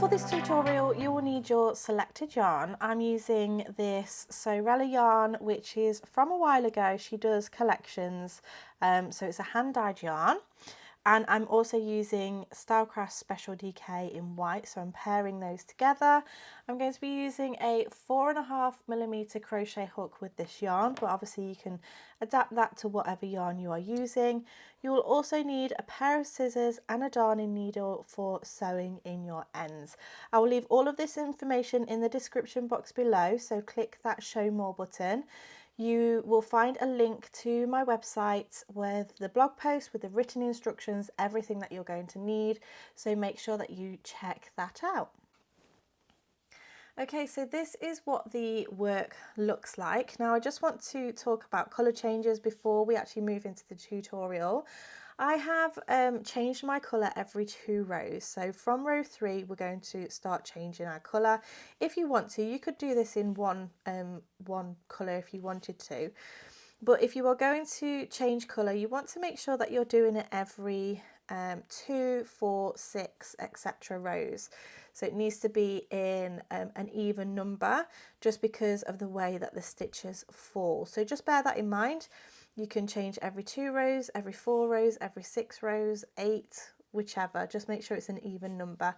For this tutorial you will need your selected yarn. I'm using this Sorella yarn, which is from a while ago. She does collections, so it's a hand dyed yarn. And I'm also using Stylecraft Special DK in white, so I'm pairing those together. I'm going to be using a 4.5mm crochet hook with this yarn, but obviously you can adapt that to whatever yarn you are using. You will also need a pair of scissors and a darning needle for sewing in your ends. I will leave all of this information in the description box below, so click that show more button. You will find a link to my website with the blog post, with the written instructions, everything that you're going to need, so make sure that you check that out. Okay, so this is what the work looks like. Now I just want to talk about colour changes before we actually move into the tutorial. I have changed my colour every 2 rows. So from row 3 we're going to start changing our colour. If you want to, you could do this in one colour if you wanted to. But if you are going to change colour, you want to make sure that you're doing it every 2, 4, 6, etc. rows. So it needs to be in an even number, just because of the way that the stitches fall. So just bear that in mind. You can change every 2 rows, every 4 rows, every 6 rows, 8, whichever. Just make sure it's an even number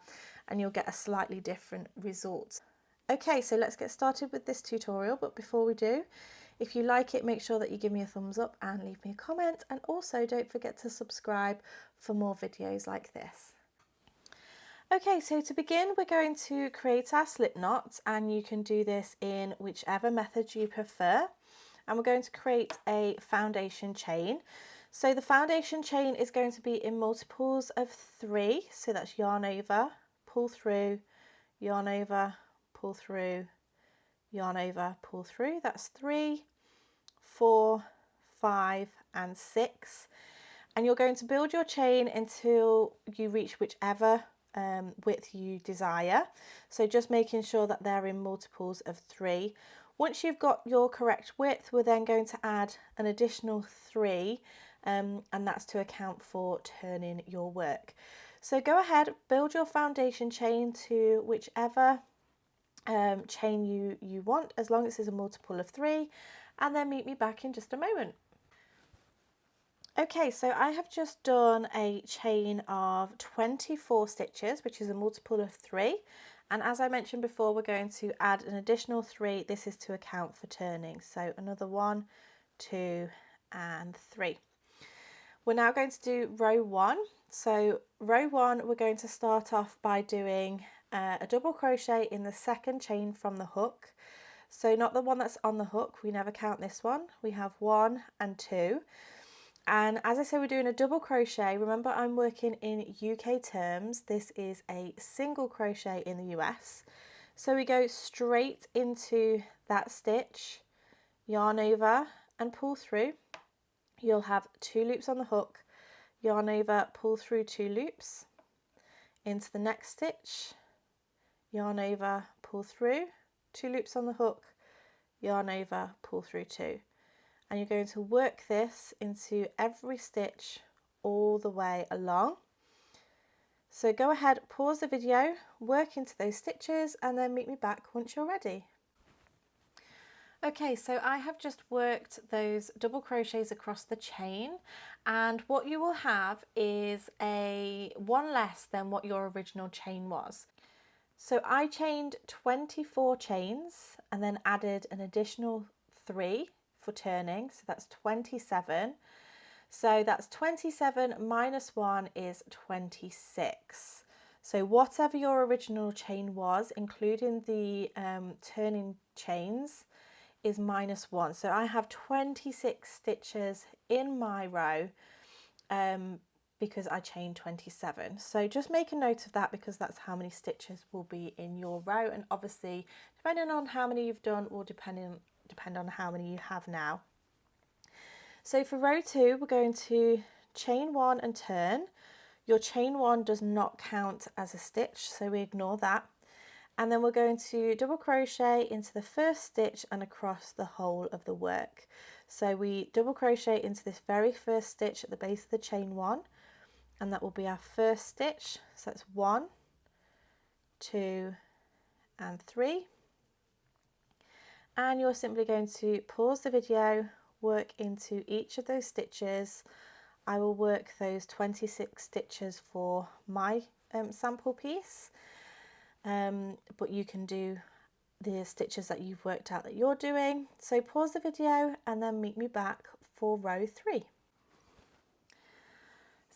and you'll get a slightly different result. Okay, so let's get started with this tutorial, but before we do, if you like it, make sure that you give me a thumbs up and leave me a comment, and also don't forget to subscribe for more videos like this. Okay, so to begin we're going to create our slip knot, and you can do this in whichever method you prefer. And we're going to create a foundation chain. So the foundation chain is going to be in multiples of 3, so that's yarn over, pull through, yarn over, pull through, yarn over, pull through. That's 3, 4, 5 and 6, and you're going to build your chain until you reach whichever width you desire. So just making sure that they're in multiples of 3. Once you've got your correct width, we're then going to add an additional 3, and that's to account for turning your work. So go ahead, build your foundation chain to whichever chain you want, as long as it's a multiple of 3, and then meet me back in just a moment. Okay, so I have just done a chain of 24 stitches, which is a multiple of 3. And as I mentioned before, we're going to add an additional 3. This is to account for turning. So another 1, 2 and 3. We're now going to do row 1. So row 1, we're going to start off by doing a double crochet in the second chain from the hook. So not the one that's on the hook, we never count this one. We have 1 and 2. And as I say, we're doing a double crochet. Remember, I'm working in UK terms. This is a single crochet in the US. So we go straight into that stitch, yarn over and pull through. You'll have 2 loops on the hook, yarn over, pull through 2 loops, into the next stitch, yarn over, pull through, 2 loops on the hook, yarn over, pull through 2. And you're going to work this into every stitch all the way along. So go ahead, pause the video, work into those stitches, and then meet me back once you're ready. Okay, so I have just worked those double crochets across the chain, and what you will have is one less than what your original chain was. So I chained 24 chains and then added an additional 3 for turning, so that's 27. So that's 27 minus 1 is 26. So whatever your original chain was, including the turning chains, is minus 1. So I have 26 stitches in my row because I chained 27. So just make a note of that, because that's how many stitches will be in your row, and obviously depending on how many you've done will depend on how many you have now. So for row 2 we're going to chain 1 and turn. Your chain 1 does not count as a stitch, so we ignore that. And then we're going to double crochet into the first stitch and across the whole of the work. So we double crochet into this very first stitch at the base of the chain 1, and that will be our first stitch. So that's 1, 2 and 3, and you're simply going to pause the video, work into each of those stitches. I will work those 26 stitches for my sample piece, but you can do the stitches that you've worked out that you're doing. So pause the video and then meet me back for row 3.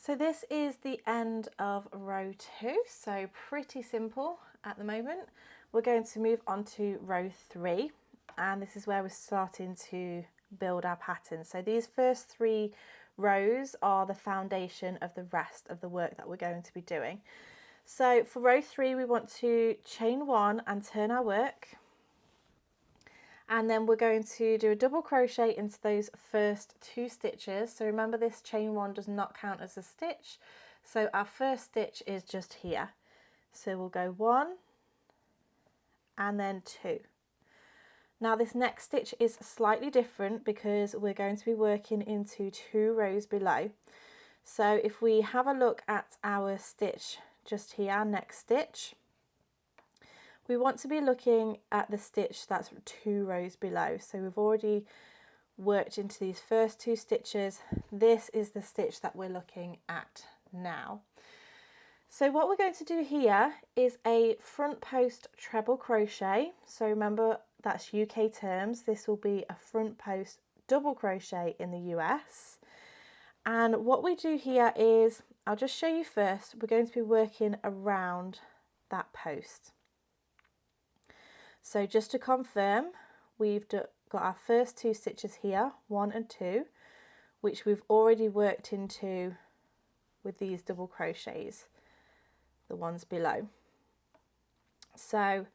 So this is the end of row 2, so pretty simple at the moment. We're going to move on to row 3, and this is where we're starting to build our pattern. So these first 3 rows are the foundation of the rest of the work that we're going to be doing. So for row 3, we want to chain 1 and turn our work, and then we're going to do a double crochet into those first 2 stitches. So remember, this chain 1 does not count as a stitch, so our first stitch is just here. So we'll go 1 and then 2. Now this next stitch is slightly different because we're going to be working into 2 rows below. So if we have a look at our stitch just here, our next stitch, we want to be looking at the stitch that's 2 rows below. So we've already worked into these first 2 stitches. This is the stitch that we're looking at now. So what we're going to do here is a front post treble crochet. So remember, that's UK terms. This will be a front post double crochet in the US. And what we do here is, I'll just show you first, we're going to be working around that post. So just to confirm, we've got our first 2 stitches here, 1 and 2, which we've already worked into with these double crochets, the ones below. So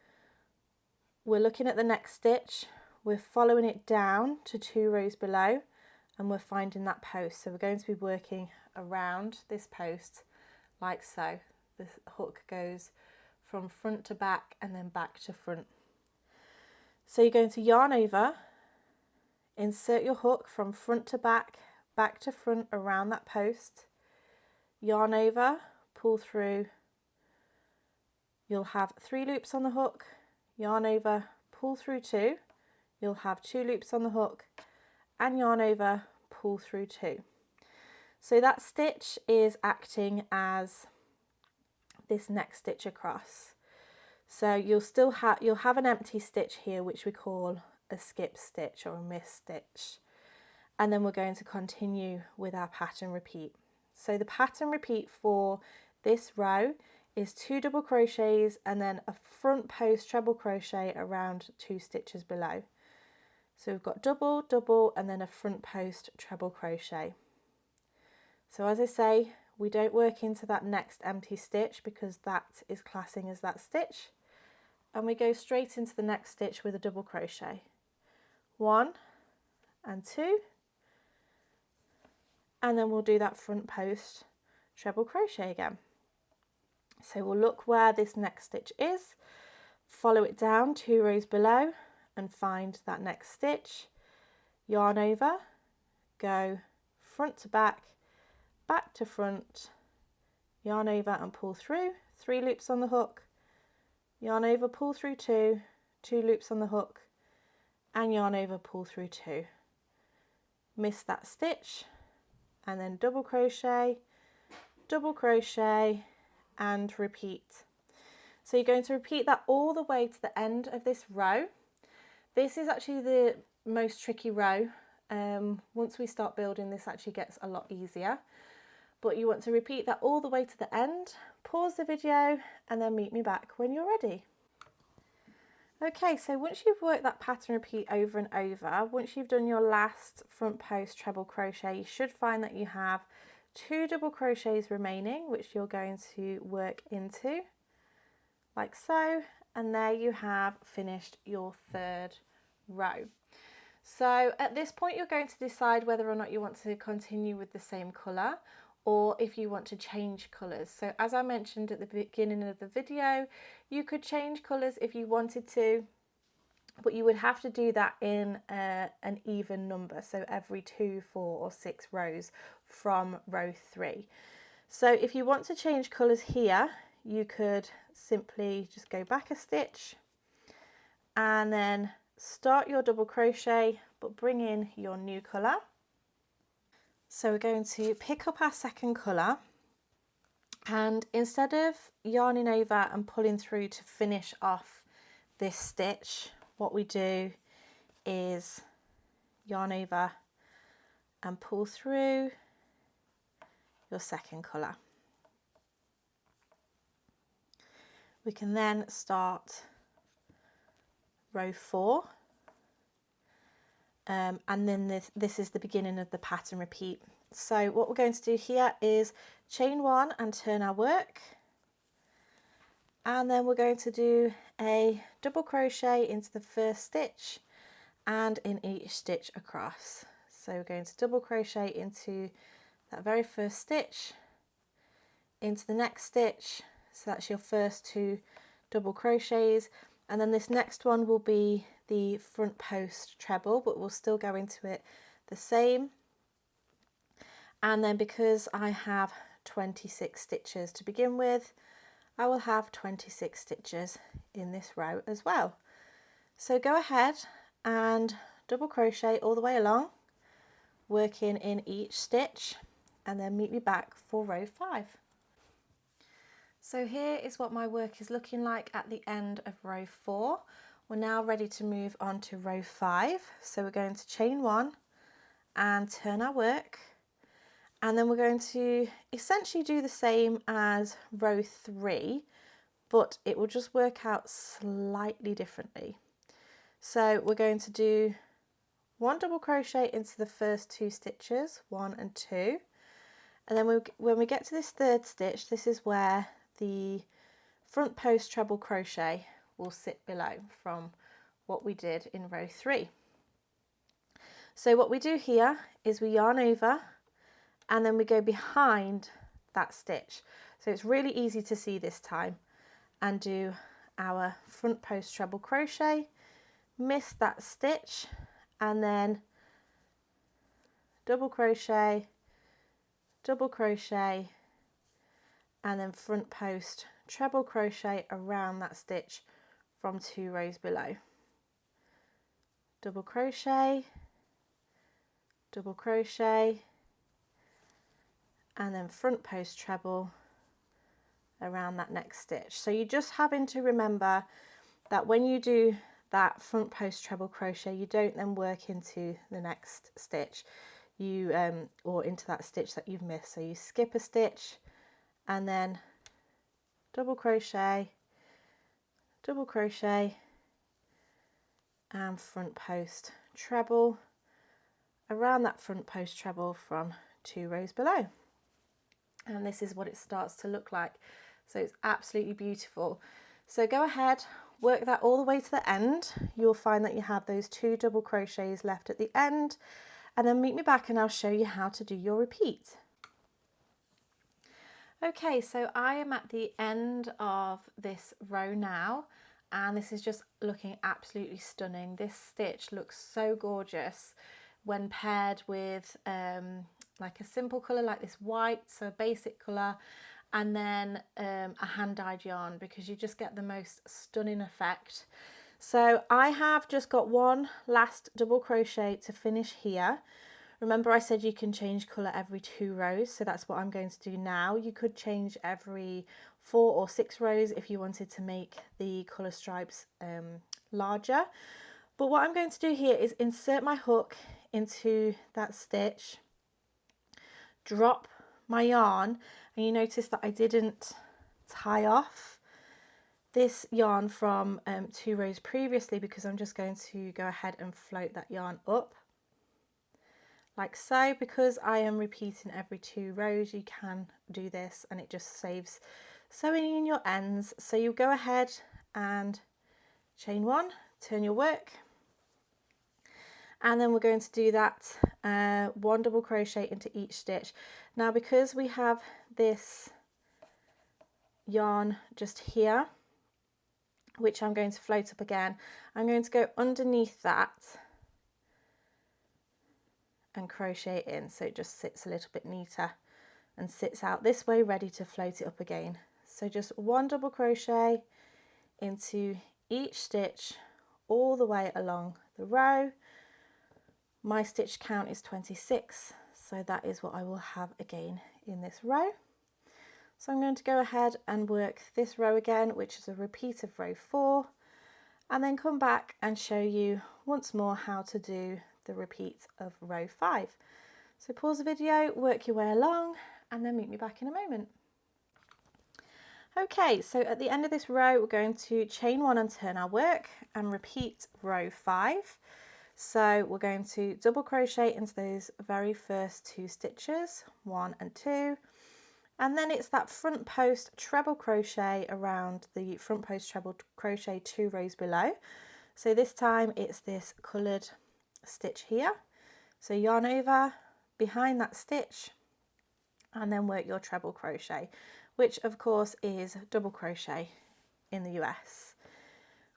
we're looking at the next stitch, we're following it down to 2 rows below, and we're finding that post. So we're going to be working around this post like so. The hook goes from front to back and then back to front. So you're going to yarn over, insert your hook from front to back, back to front around that post, yarn over, pull through. You'll have 3 loops on the hook, yarn over, pull through 2. You'll have 2 loops on the hook and yarn over, pull through 2. So that stitch is acting as this next stitch across. So you'll have an empty stitch here, which we call a skip stitch or a missed stitch. And then we're going to continue with our pattern repeat. So the pattern repeat for this row is 2 double crochets and then a front post treble crochet around 2 stitches below. So we've got double, double, and then a front post treble crochet. So as I say, we don't work into that next empty stitch because that is classing as that stitch. And we go straight into the next stitch with a double crochet. 1 and 2. And then we'll do that front post treble crochet again. So we'll look where this next stitch is, follow it down 2 rows below and find that next stitch, yarn over, go front to back, back to front, yarn over and pull through, 3 loops on the hook, yarn over, pull through 2, 2 loops on the hook, and yarn over, pull through 2. Miss that stitch, and then double crochet, and repeat. So you're going to repeat that all the way to the end of this row. This is actually the most tricky row. Once we start building, this actually gets a lot easier. But you want to repeat that all the way to the end, pause the video, and then meet me back when you're ready. Okay, so once you've worked that pattern repeat over and over, once you've done your last front post treble crochet, you should find that you have 2 double crochets remaining, which you're going to work into, like so, and there you have finished your 3rd row. So at this point, you're going to decide whether or not you want to continue with the same colour or if you want to change colours. So as I mentioned at the beginning of the video, you could change colours if you wanted to, but you would have to do that in an even number, so every 2, 4 or 6 rows from row 3. So if you want to change colours here, you could simply just go back a stitch and then start your double crochet but bring in your new colour. So we're going to pick up our second colour, and instead of yarning over and pulling through to finish off this stitch, what we do is yarn over and pull through your second colour. We can then start row 4, and then this is the beginning of the pattern repeat. So what we're going to do here is chain 1 and turn our work, and then we're going to do a double crochet into the first stitch and in each stitch across. So we're going to double crochet into that very first stitch, into the next stitch, so that's your first 2 double crochets, and then this next one will be the front post treble, but we'll still go into it the same. And then because I have 26 stitches to begin with, I will have 26 stitches in this row as well. So go ahead and double crochet all the way along, working in each stitch, and then meet me back for row 5. So here is what my work is looking like at the end of row 4. We're now ready to move on to row 5. So we're going to chain 1 and turn our work, and then we're going to essentially do the same as row 3, but it will just work out slightly differently. So we're going to do 1 double crochet into the first 2 stitches, 1 and 2, and then when we get to this third stitch, this is where the front post treble crochet will sit below from what we did in row 3. So what we do here is we yarn over and then we go behind that stitch. So it's really easy to see this time, and do our front post treble crochet, miss that stitch, and then double crochet, and then front post treble crochet around that stitch from 2 rows below. Double crochet, and then front post treble around that next stitch. So you're just having to remember that when you do that front post treble crochet, you don't then work into the next stitch, or into that stitch that you've missed. So you skip a stitch and then double crochet, and front post treble around that front post treble from 2 rows below. And this is what it starts to look like. So it's absolutely beautiful. So go ahead, work that all the way to the end. You'll find that you have those 2 double crochets left at the end, and then meet me back and I'll show you how to do your repeat. Okay, so I am at the end of this row now, and this is just looking absolutely stunning. This stitch looks so gorgeous when paired with like a simple colour like this white, so a basic colour, and then a hand-dyed yarn, because you just get the most stunning effect. So I have just got 1 last double crochet to finish here. Remember I said you can change colour every 2 rows, so that's what I'm going to do now. You could change every 4 or 6 rows if you wanted to make the colour stripes larger. But what I'm going to do here is insert my hook into that stitch, drop my yarn, and you notice that I didn't tie off this yarn from 2 rows previously, because I'm just going to go ahead and float that yarn up like so. Because I am repeating every 2 rows, you can do this and it just saves sewing in your ends. So you go ahead and chain 1, turn your work, and then we're going to do that 1 double crochet into each stitch. Now because we have this yarn just here, which I'm going to float up again, I'm going to go underneath that and crochet in, so it just sits a little bit neater and sits out this way, ready to float it up again. So just 1 double crochet into each stitch all the way along the row. My stitch count is 26, so that is what I will have again in this row. So I'm going to go ahead and work this row again, which is a repeat of row 4, and then come back and show you once more how to do the repeat of row 5. So pause the video, work your way along, and then meet me back in a moment. Okay, so at the end of this row, we're going to chain 1 and turn our work and repeat row 5. So we're going to double crochet into those very first 2 stitches, 1 and 2, and then it's that front post treble crochet around the front post treble crochet 2 rows below. So this time it's this coloured stitch here. So yarn over behind that stitch and then work your treble crochet, which of course is double crochet in the US.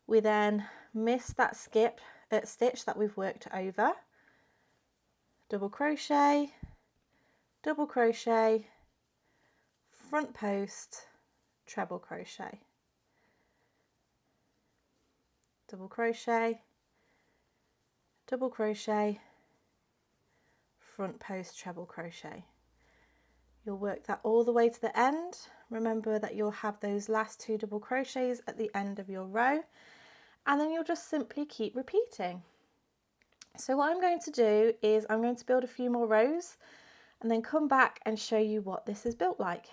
We then miss that stitch that we've worked over, double crochet, front post, treble crochet, double crochet, front post, treble crochet. You'll work that all the way to the end. Remember that you'll have those last 2 double crochets at the end of your row, and then you'll just simply keep repeating. So what I'm going to do is I'm going to build a few more rows and then come back and show you what this is built like.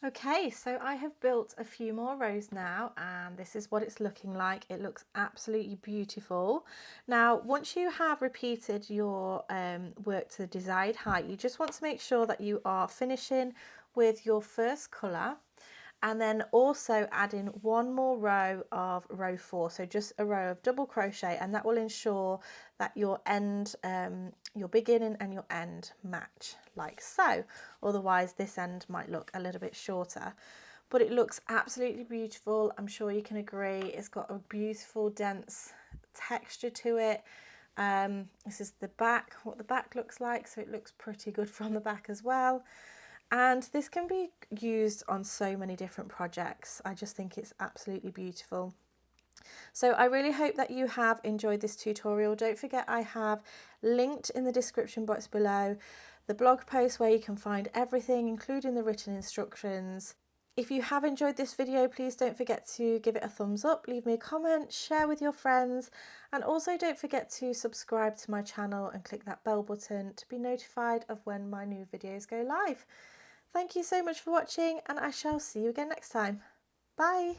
Okay, so I have built a few more rows now, and this is what it's looking like. It looks absolutely beautiful. Now, once you have repeated your work to the desired height, you just want to make sure that you are finishing with your first colour, and then also add in 1 more row of row 4, so just a row of double crochet, and that will ensure that your end, your beginning and your end match like so. Otherwise this end might look a little bit shorter, but it looks absolutely beautiful. I'm sure you can agree. It's got a beautiful dense texture to it. This is the back, what the back looks like, so it looks pretty good from the back as well. And this can be used on so many different projects. I just think it's absolutely beautiful. So I really hope that you have enjoyed this tutorial. Don't forget I have linked in the description box below the blog post where you can find everything, including the written instructions. If you have enjoyed this video, please don't forget to give it a thumbs up, leave me a comment, share with your friends, and also don't forget to subscribe to my channel and click that bell button to be notified of when my new videos go live. Thank you so much for watching, and I shall see you again next time. Bye!